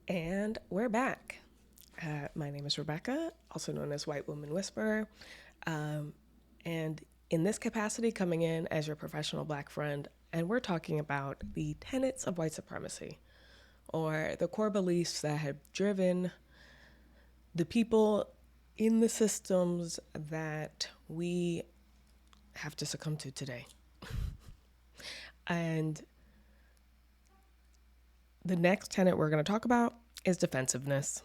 And we're back. My name is Rebecca, also known as White Woman Whisperer. Um, and in this capacity, coming in as your professional Black friend, and we're talking about the tenets of white supremacy, or the core beliefs that have driven the people in the systems that we have to succumb to today. And the next tenet we're going to talk about is defensiveness.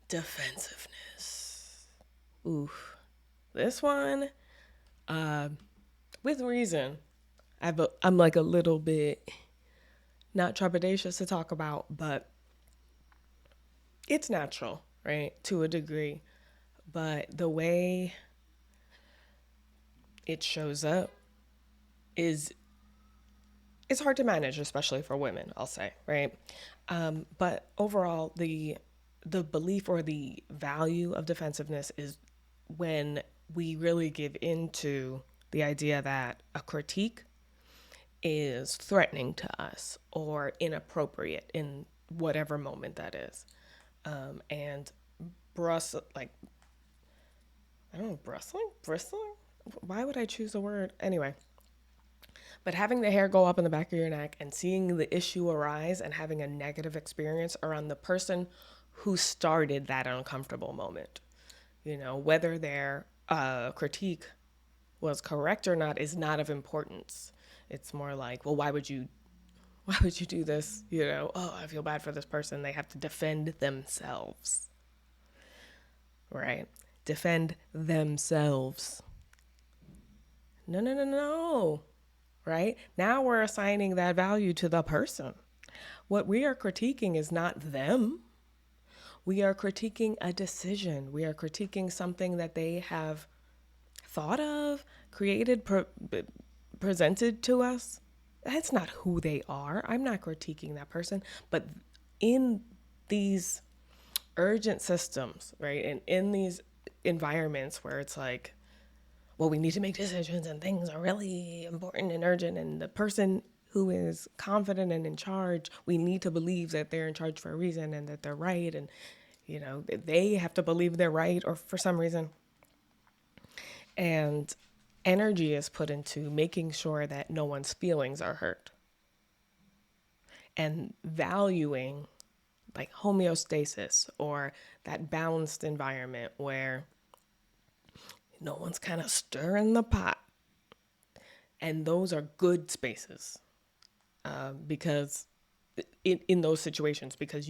Defensiveness. Oof. This one, uh, with reason, I'm like a little bit not trepidatious to talk about, but it's natural, right? To a degree. But the way it shows up is it's hard to manage, especially for women, I'll say, right? But overall, the belief or the value of defensiveness is when we really give into the idea that a critique is threatening to us or inappropriate in whatever moment that is. And like, I don't know, bristling? Why would I choose the word? Anyway, but having the hair go up in the back of your neck and seeing the issue arise and having a negative experience around the person who started that uncomfortable moment, whether their critique was correct or not is not of importance. It's more like, well, why would you do this? Oh, I feel bad for this person. They have to defend themselves, right? Defend themselves. No, no, no, no. Right? Now we're assigning that value to the person. What we are critiquing is not them. We are critiquing a decision. We are critiquing something that they have thought of, created, presented to us. That's not who they are. I'm not critiquing that person. But in these urgent systems, right? And in these environments where it's like, well, we need to make decisions and things are really important and urgent, and the person who is confident and in charge, we need to believe that they're in charge for a reason and that they're right. And, they have to believe they're right or for some reason. And energy is put into making sure that no one's feelings are hurt and valuing like homeostasis or that balanced environment where no one's kind of stirring the pot. And those are good spaces because in those situations, because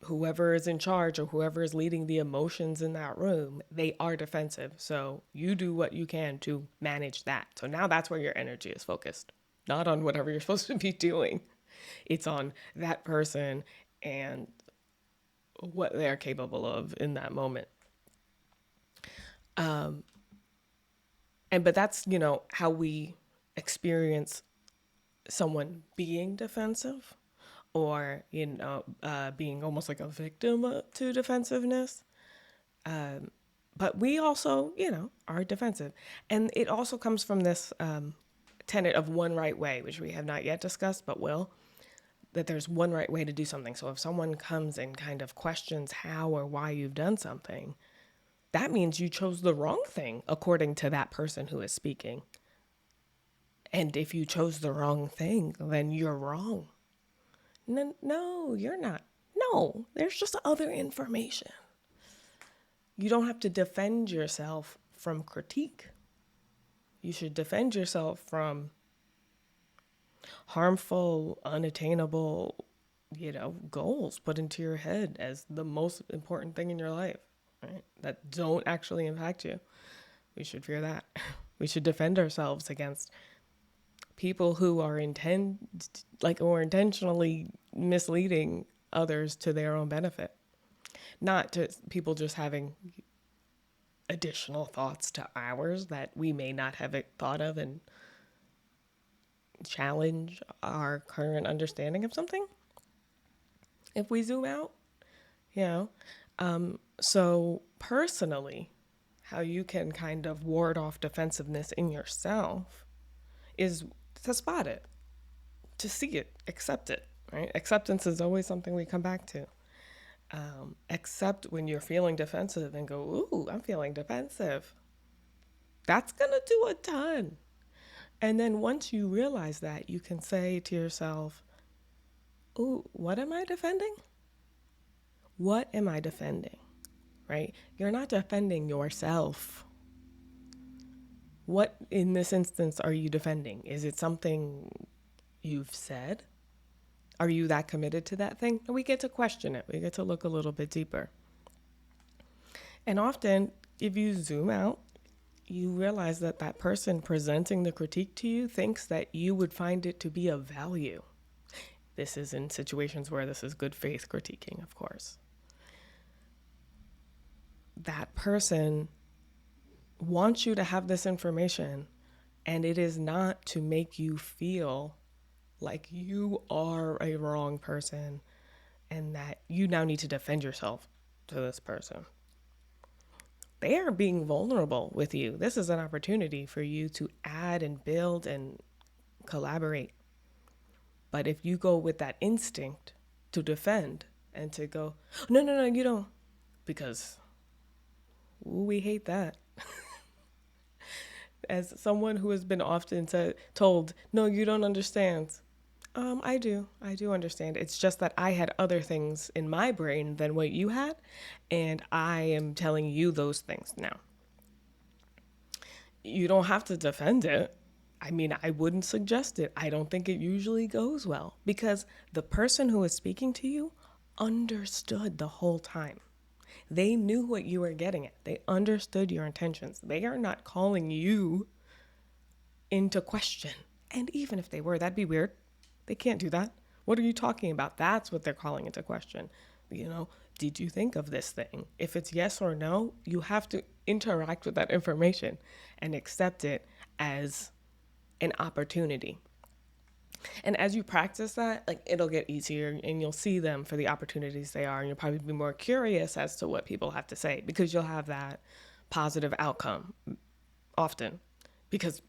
whoever is in charge or whoever is leading the emotions in that room, they are defensive. So you do what you can to manage that. So now that's where your energy is focused, not on whatever you're supposed to be doing. It's on that person and what they're capable of in that moment. But that's, how we experience someone being defensive or, being almost like a victim to defensiveness. But we also, are defensive. And it also comes from this tenet of one right way, which we have not yet discussed, but will, that there's one right way to do something. So if someone comes and kind of questions how or why you've done something, that means you chose the wrong thing according to that person who is speaking. And if you chose the wrong thing, then you're wrong. No, you're not. No, there's just other information. You don't have to defend yourself from critique. You should defend yourself from harmful, unattainable, goals put into your head as the most important thing in your life, right? That don't actually impact you. We should fear that. We should defend ourselves against people who are or intentionally misleading others to their own benefit. Not to people just having additional thoughts to ours that we may not have thought of and challenge our current understanding of something if we zoom out, you know. So personally, how you can kind of ward off defensiveness in yourself is to spot it. to see it, accept it, right? Acceptance is always something we come back to. Accept when you're feeling defensive and go, ooh, I'm feeling defensive. That's going to do a ton. And then once you realize that, you can say to yourself, ooh, what am I defending? What am I defending? Right? You're not defending yourself. What in this instance are you defending? Is it something you've said? Are you that committed to that thing? We get to question it. We get to look a little bit deeper. And often, if you zoom out, you realize that that person presenting the critique to you thinks that you would find it to be of value. This is in situations where this is good faith critiquing, of course. That person wants you to have this information, and it is not to make you feel like you are a wrong person and that you now need to defend yourself to this person. They are being vulnerable with you. This is an opportunity for you to add and build and collaborate. But if you go with that instinct to defend and to go, no, you don't, because we hate that. As someone who has been often told, no, you don't understand. I do understand. It's just that I had other things in my brain than what you had, and I am telling you those things now. You don't have to defend it. I mean, I wouldn't suggest it. I don't think it usually goes well because the person who is speaking to you understood the whole time. They knew what you were getting at. They understood your intentions. They are not calling you into question. And even if they were, that'd be weird. They can't do that. What are you talking about? That's what they're calling into question. Did you think of this thing? If it's yes or no, you have to interact with that information and accept it as an opportunity. And as you practice that, it'll get easier and you'll see them for the opportunities they are. And you'll probably be more curious as to what people have to say because you'll have that positive outcome often. Because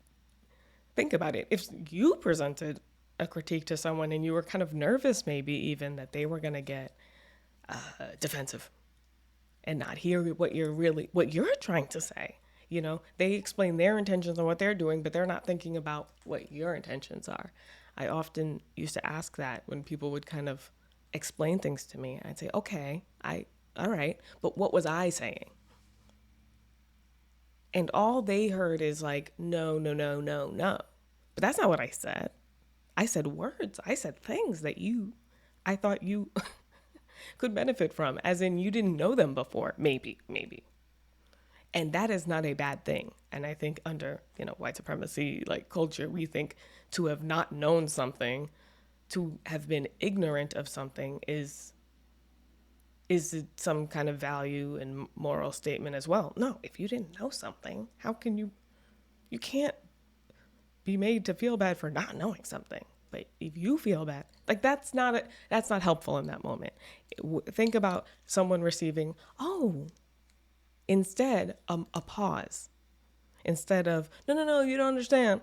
think about it. If you presented a critique to someone and you were kind of nervous, maybe even that they were going to get defensive and not hear what you're trying to say. They explain their intentions and what they're doing, but they're not thinking about what your intentions are. I often used to ask that when people would kind of explain things to me. I'd say, okay, all right, but what was I saying? And all they heard is like, no. But that's not what I said. I said words. I said things that I thought you could benefit from, as in you didn't know them before. Maybe. And that is not a bad thing. And I think under, white supremacy, culture, we think to have not known something, to have been ignorant of something is some kind of value and moral statement as well. No, if you didn't know something, how can you can't be made to feel bad for not knowing something. But if you feel bad, that's not helpful in that moment. Think about someone receiving, instead a pause, instead of no, you don't understand.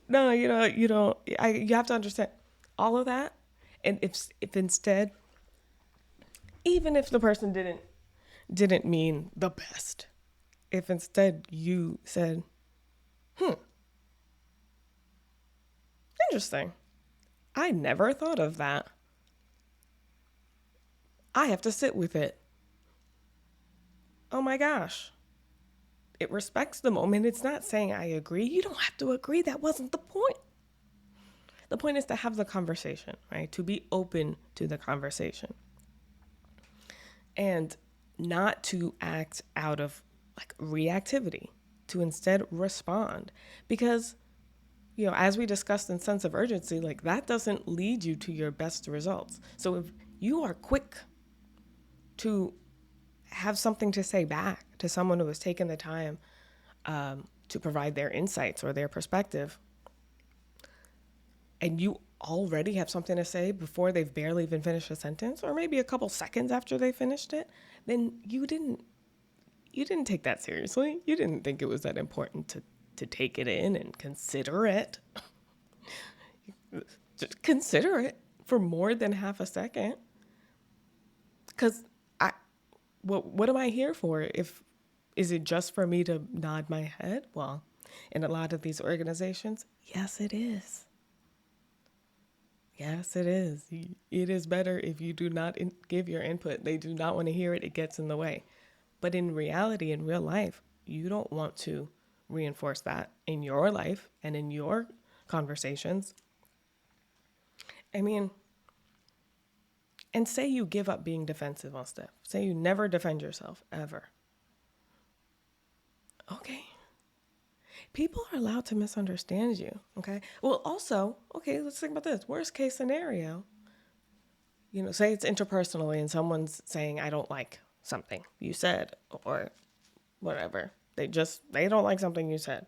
No, you don't. You have to understand all of that. And if instead, even if the person didn't mean the best, if instead you said, interesting, I never thought of that. I have to sit with it. Oh my gosh. It respects the moment. It's not saying I agree. You don't have to agree. That wasn't the point. The point is to have the conversation, right? To be open to the conversation. And not to act out of reactivity, to instead respond. Because, as we discussed in sense of urgency, that doesn't lead you to your best results. So if you are quick to have something to say back to someone who has taken the time to provide their insights or their perspective, and you already have something to say before they've barely even finished a sentence, or maybe a couple seconds after they finished it, then you didn't take that seriously. You didn't think it was that important to take it in and consider it. Just consider it for more than half a second. Because I, what am I here for? If is it just for me to nod my head? Well, in a lot of these organizations, yes, it is. Yes, it is. It is better if you do not give your input. They do not want to hear it. It gets in the way. But in reality, in real life, you don't want to reinforce that in your life and in your conversations. I mean, and say you give up being defensive on stuff. Say you never defend yourself ever. Okay. People are allowed to misunderstand you. Okay. Well, also, okay, let's think about this. Worst case scenario, say it's interpersonally and someone's saying, I don't like something you said or whatever. They don't like something you said.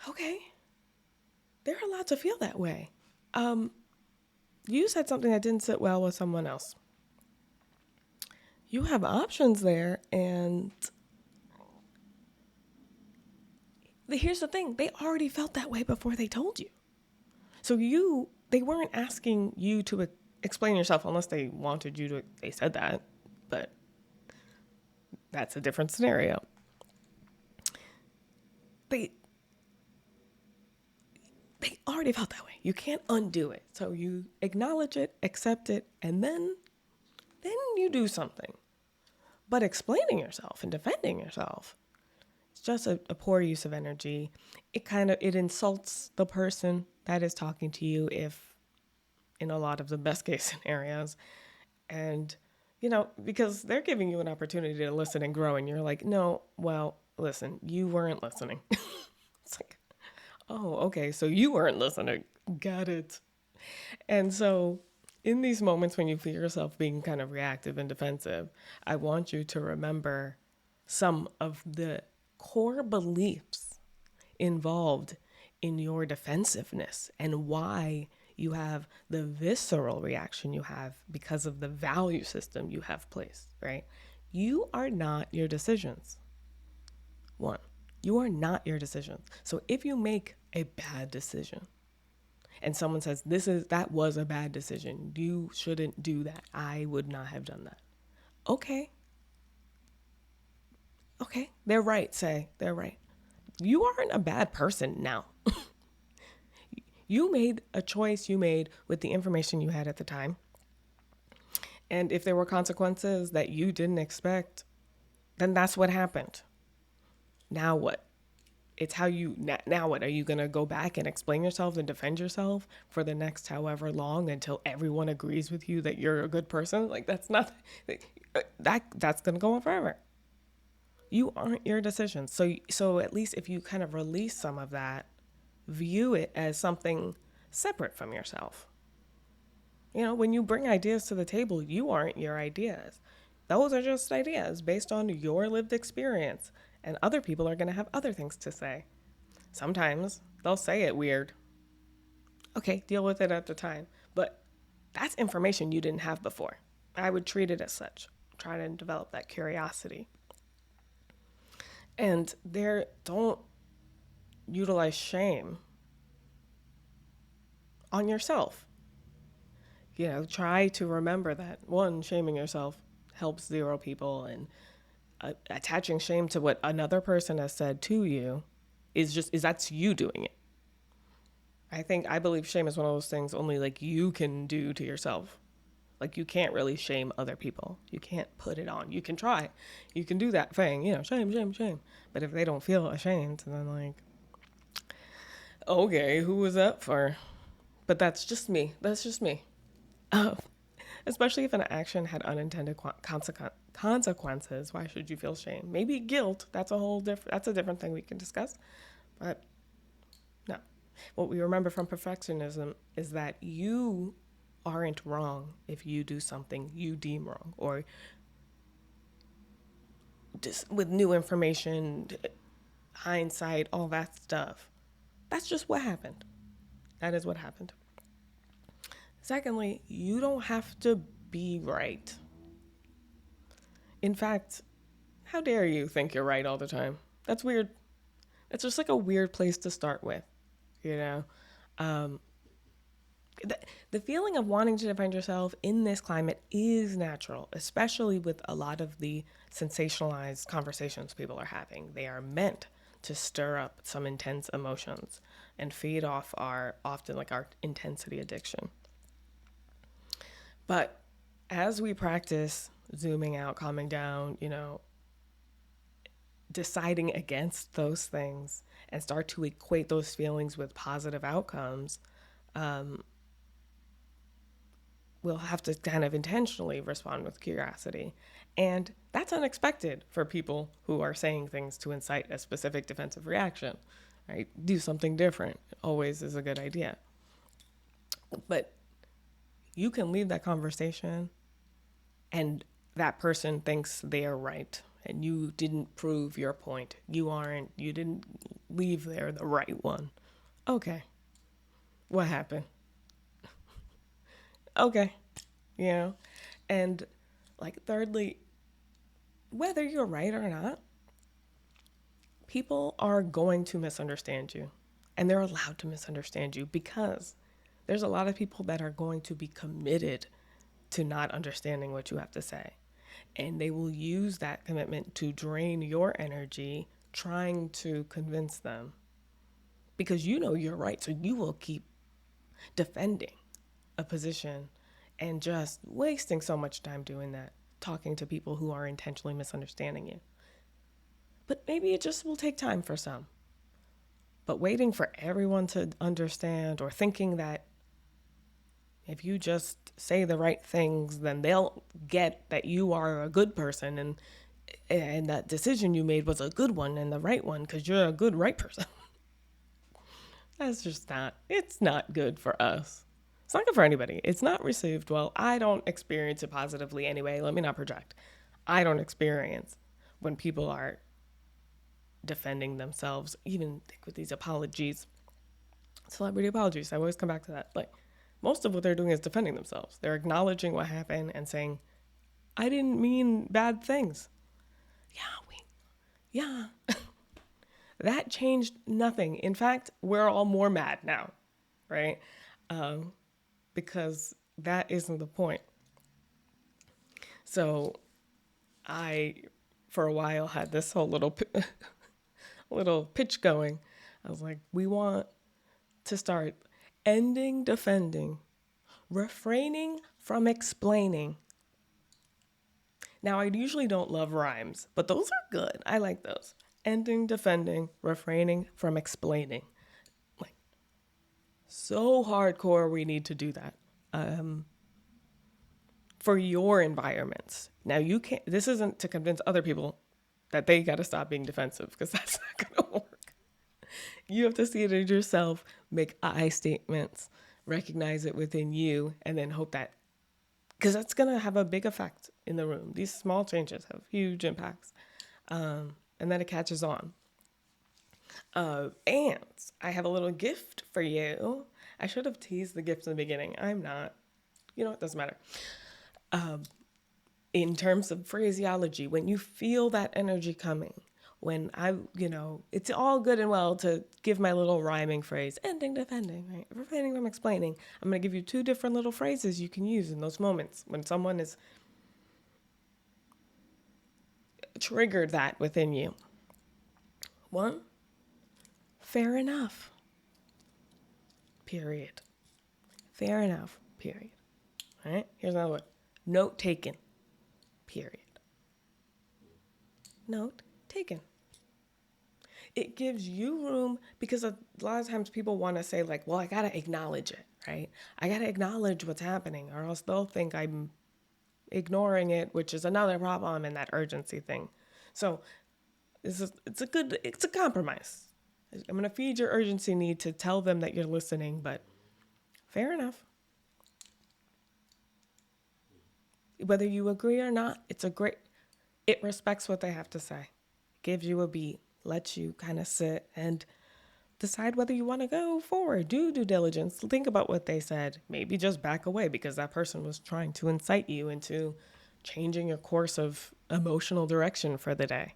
Okay. They're allowed to feel that way. You said something that didn't sit well with someone else. You have options there, and here's the thing, they already felt that way before they told you. So they weren't asking you to explain yourself unless they wanted you to, they said that, but that's a different scenario. They already felt that way. You can't undo it. So you acknowledge it, accept it, and then you do something. But explaining yourself and defending yourself, it's just a poor use of energy. It insults the person that is talking to you, if in a lot of the best case scenarios. And, because they're giving you an opportunity to listen and grow, and you're like, no, well, listen, you weren't listening. It's like, oh, okay, so you weren't listening. Got it. And so in these moments when you feel yourself being kind of reactive and defensive, I want you to remember some of the core beliefs involved in your defensiveness and why you have the visceral reaction you have because of the value system you have placed, right? You are not your decisions. One, you are not your decisions. So if you make a bad decision and someone says, that was a bad decision, you shouldn't do that, I would not have done that. Okay, they're right, they're right. You aren't a bad person now. You made a choice you made with the information you had at the time. And if there were consequences that you didn't expect, then that's what happened. Now what? It's how you, now what? Are you going to go back and explain yourself and defend yourself for the next however long until everyone agrees with you that you're a good person? Like, that's not, that's going to go on forever. You aren't your decisions. So at least if you kind of release some of that, view it as something separate from yourself. When you bring ideas to the table, you aren't your ideas. Those are just ideas based on your lived experience, and other people are going to have other things to say. Sometimes they'll say it weird. Okay, deal with it at the time. But that's information you didn't have before. I would treat it as such. Try to develop that curiosity. And don't utilize shame on yourself. Try to remember that, one, shaming yourself helps zero people, and attaching shame to what another person has said to you is that's you doing it. I believe shame is one of those things only like you can do to yourself. Like, you can't really shame other people. You can't put it on. You can try. You can do that thing, shame, shame, shame. But if they don't feel ashamed, then like, okay, who was that for? But that's just me. That's just me. Especially if an action had unintended consequences, why should you feel shame? Maybe guilt. That's a different thing we can discuss. But no. What we remember from perfectionism is that you aren't wrong if you do something you deem wrong, or just with new information, hindsight, all that stuff. That's just what happened. That is what happened. Secondly, you don't have to be right. In fact, how dare you think you're right all the time? That's weird. It's just like a weird place to start with, The feeling of wanting to defend yourself in this climate is natural, especially with a lot of the sensationalized conversations people are having. They are meant to stir up some intense emotions and feed off our often like our intensity addiction. But as we practice zooming out, calming down, deciding against those things and start to equate those feelings with positive outcomes, we'll have to kind of intentionally respond with curiosity. And that's unexpected for people who are saying things to incite a specific defensive reaction, right? Do something different always is a good idea. But you can leave that conversation and that person thinks they are right and you didn't prove your point. You didn't leave there the right one. Okay. What happened? Okay. You know? And like, thirdly, whether you're right or not, people are going to misunderstand you. And they're allowed to misunderstand you because there's a lot of people that are going to be committed to not understanding what you have to say. And they will use that commitment to drain your energy trying to convince them because you know you're right. So you will keep defending a position and just wasting so much time doing that, talking to people who are intentionally misunderstanding you. But maybe it just will take time for some. But waiting for everyone to understand or thinking that if you just say the right things, then they'll get that you are a good person and that decision you made was a good one and the right one because you're a good right person. That's just not, it's not good for us. It's not good for anybody. It's not received well. I don't experience it positively anyway. Let me not project. I don't experience when people are defending themselves, even with these apologies, celebrity apologies. I always come back to that. Like, most of what they're doing is defending themselves. They're acknowledging what happened and saying, I didn't mean bad things. Yeah. That changed nothing. In fact, we're all more mad now, right? Because that isn't the point. So I, for a while, had this whole little pitch going. I was like, we want to start ending defending, refraining from explaining. Now, I usually don't love rhymes, but those are good. I like those. Ending defending, refraining from explaining. Like, so hardcore, we need to do that. For your environments. Now, you can't, this isn't to convince other people that they got to stop being defensive because that's not going to work. You have to see it in yourself, make I statements, recognize it within you, and then hope that, because that's going to have a big effect in the room. These small changes have huge impacts. And then it catches on. And I have a little gift for you. I should have teased the gift in the beginning. I'm not. It doesn't matter. In terms of phraseology, when you feel that energy coming, it's all good and well to give my little rhyming phrase, ending, defending, right? Refraining from explaining. I'm going to give you 2 different little phrases you can use in those moments when someone is triggered that within you. 1, fair enough, period. Fair enough, period. All right, here's another one. Note taken, period. Note taken. It gives you room because a lot of times people want to say like, well, I got to acknowledge it, right? I got to acknowledge what's happening or else they'll think I'm ignoring it, which is another problem in that urgency thing. So it's a compromise. I'm going to feed your urgency need to tell them that you're listening, but fair enough. Whether you agree or not, it respects what they have to say. Gives you a beat, lets you kind of sit and decide whether you want to go forward, do due diligence, think about what they said, maybe just back away because that person was trying to incite you into changing your course of emotional direction for the day.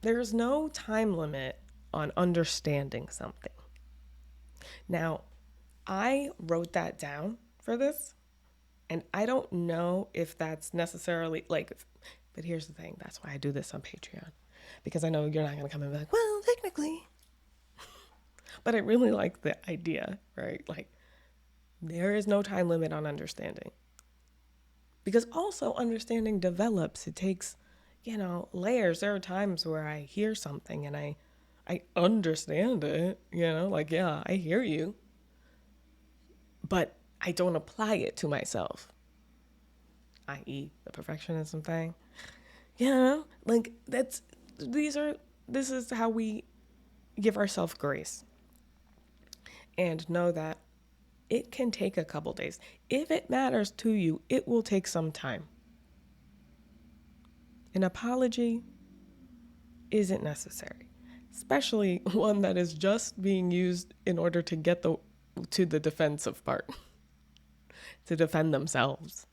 There's no time limit on understanding something. Now, I wrote that down for this, and I don't know if that's necessarily like, but here's the thing, that's why I do this on Patreon. Because I know you're not going to come and be like, well, technically. But I really like the idea, right? Like, there is no time limit on understanding. Because also understanding develops. It takes, layers. There are times where I hear something and I understand it, like, yeah, I hear you. But I don't apply it to myself, i.e., the perfectionism thing. Like this is how we give ourselves grace and know that it can take a couple days. If it matters to you, it will take some time. An apology isn't necessary, especially one that is just being used in order to get to the defensive part, to defend themselves.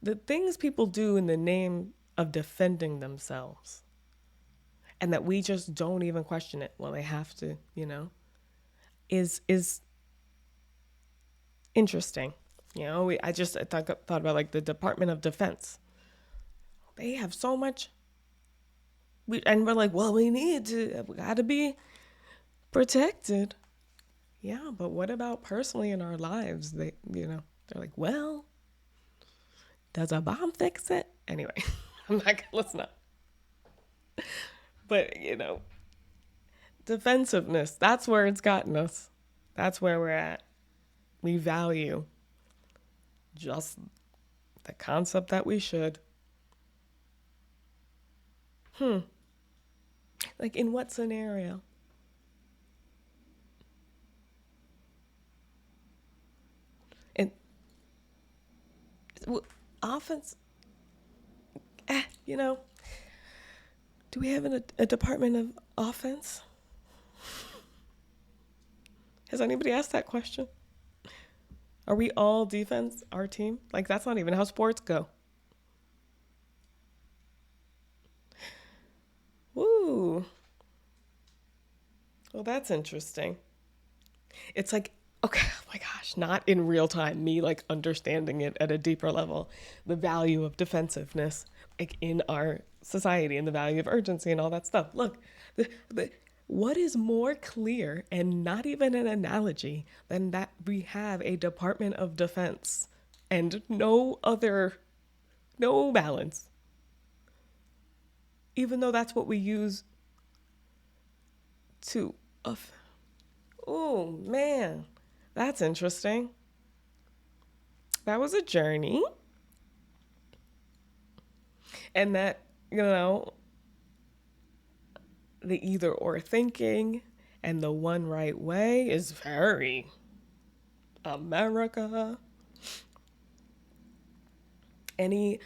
The things people do in the name of defending themselves, and that we just don't even question it. Well, they have to, is interesting. I thought about like the Department of Defense. They have so much, and we're like, well, we got to be protected. Yeah, but what about personally in our lives? They're like, well, does a bomb fix it? Anyway, let's not. But, defensiveness, that's where it's gotten us. That's where we're at. We value just the concept that we should. Like, in what scenario? And offense, do we have a department of offense? Has anybody asked that question? Are we all defense, our team? Like, that's not even how sports go. Ooh. Well, that's interesting. It's like, okay, oh my gosh, not in real time, me like understanding it at a deeper level, the value of defensiveness, like in our society, and the value of urgency and all that stuff. Look, what is more clear and not even an analogy than that we have a Department of Defense and no balance, even though that's what we use to, oh man, that's interesting. That was a journey. And that, the either or thinking and the one right way is very America. It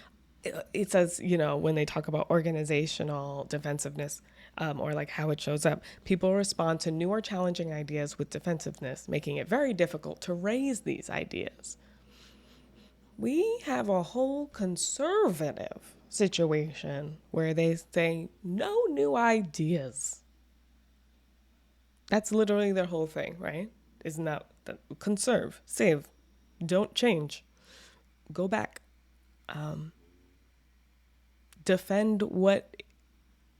says, when they talk about organizational defensiveness, or like how it shows up, people respond to new or challenging ideas with defensiveness, making it very difficult to raise these ideas. We have a whole conservative situation where they say no new ideas. That's literally their whole thing, right? Isn't that conserve, save, don't change, go back, defend what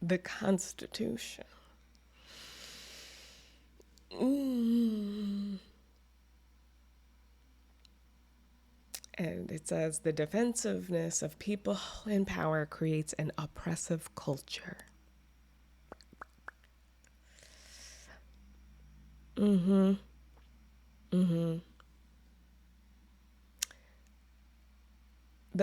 the Constitution. And it says the defensiveness of people in power creates an oppressive culture. The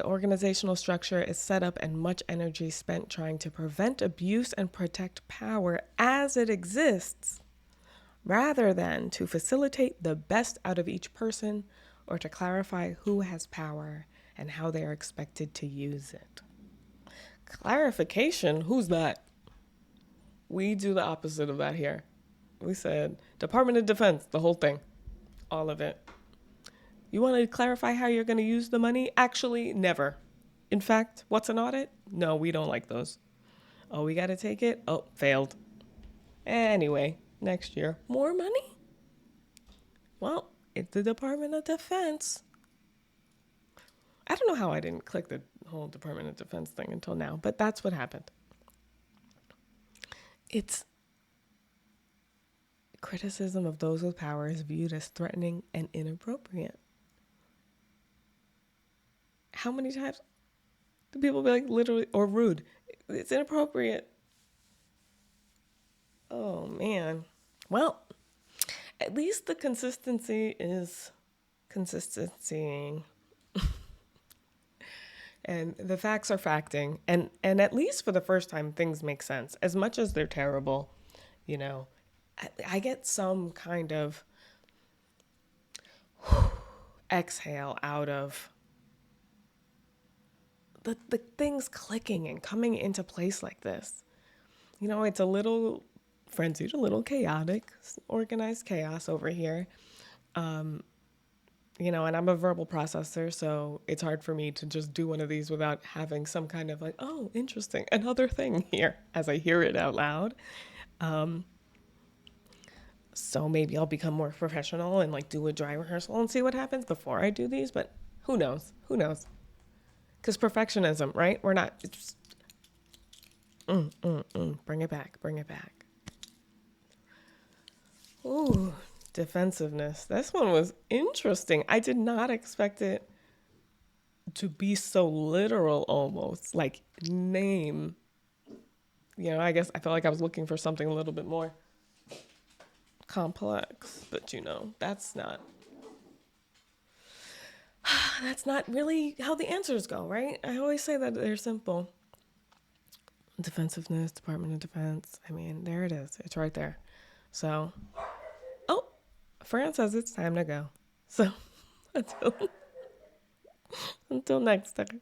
organizational structure is set up and much energy spent trying to prevent abuse and protect power as it exists, rather than to facilitate the best out of each person or to clarify who has power and how they are expected to use it. Clarification? Who's that? We do the opposite of that here. We said Department of Defense, the whole thing, all of it. You want to clarify how you're going to use the money? Actually, never. In fact, what's an audit? No, we don't like those. Oh, we got to take it? Oh, failed. Anyway, next year, more money? Well, it's the Department of Defense. I don't know how I didn't click the whole Department of Defense thing until now, but that's what happened. It's criticism of those with power is viewed as threatening and inappropriate. How many times do people be like literally or rude? It's inappropriate. Oh man. Well, at least the consistency is consistencying. And the facts are facting. And at least for the first time things make sense. As much as they're terrible, you know, I get some kind of exhale out of the things clicking and coming into place like this. You know, it's a little frenzied, a little chaotic, organized chaos over here. You know, and I'm a verbal processor, so it's hard for me to just do one of these without having some kind of like, oh, interesting, another thing here as I hear it out loud. So maybe I'll become more professional and like do a dry rehearsal and see what happens before I do these, but who knows? Who knows? Because perfectionism, right? We're not, it's, bring it back, bring it back. Ooh, defensiveness. This one was interesting. I did not expect it to be so literal almost, like name. You know, I guess I felt like I was looking for something a little bit more complex, but you know, that's not really how the answers go, right? I always say that they're simple. Defensiveness, Department of Defense. I mean, there it is. It's right there. So, oh, Fran says it's time to go. So, until until next time.